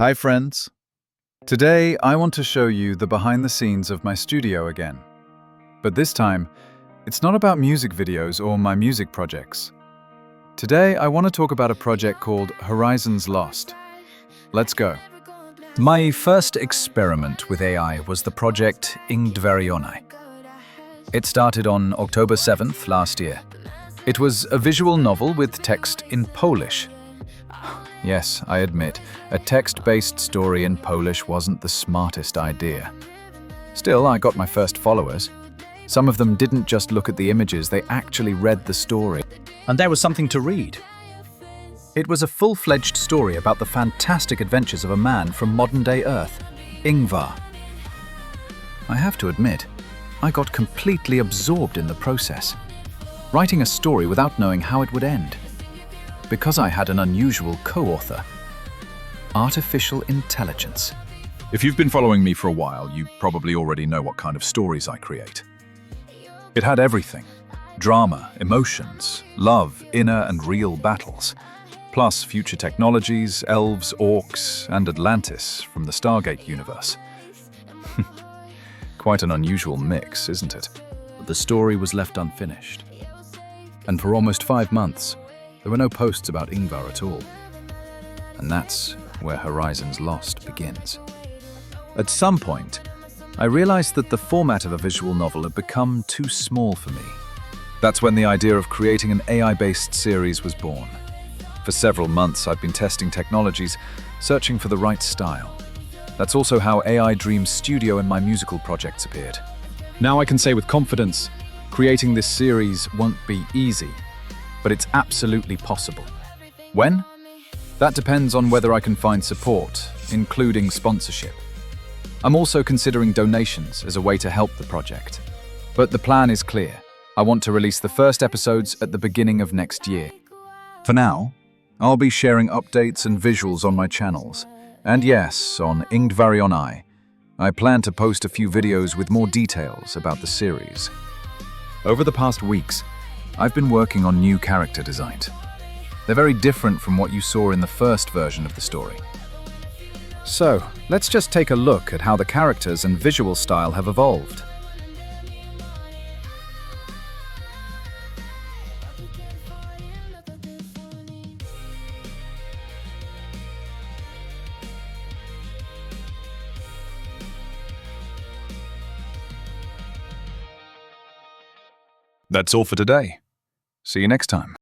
Hi friends! Today I want to show you the behind the scenes of my studio again. But this time, it's not about music videos or my music projects. Today I want to talk about a project called Horizons Lost. Let's go. My first experiment with AI was the project Ingdvarion. It started on October 7th last year. It was a visual novel with text in Polish. Yes, I admit, a text-based story in Polish wasn't the smartest idea. Still, I got my first followers. Some of them didn't just look at the images, they actually read the story. And there was something to read. It was a full-fledged story about the fantastic adventures of a man from modern-day Earth, Ingvar. I have to admit, I got completely absorbed in the process, writing a story without knowing how it would end. Because I had an unusual co-author, artificial intelligence. If you've been following me for a while, you probably already know what kind of stories I create. It had everything: drama, emotions, love, inner and real battles, plus future technologies, elves, orcs, and Atlantis from the Stargate universe. Quite an unusual mix, isn't it? But the story was left unfinished. And for almost 5 months, there were no posts about Ingvar at all. And that's where Horizons Lost begins. At some point, I realized that the format of a visual novel had become too small for me. That's when the idea of creating an AI-based series was born. For several months, I've been testing technologies, searching for the right style. That's also how AIDreamsStudio and my musical projects appeared. Now I can say with confidence, creating this series won't be easy, but it's absolutely possible. When? That depends on whether I can find support, including sponsorship. I'm also considering donations as a way to help the project. But the plan is clear. I want to release the first episodes at the beginning of next year. For now, I'll be sharing updates and visuals on my channels. And yes, on Ingdvarion, I plan to post a few videos with more details about the series. Over the past weeks, I've been working on new character designs. They're very different from what you saw in the first version of the story. So, let's just take a look at how the characters and visual style have evolved. That's all for today. See you next time.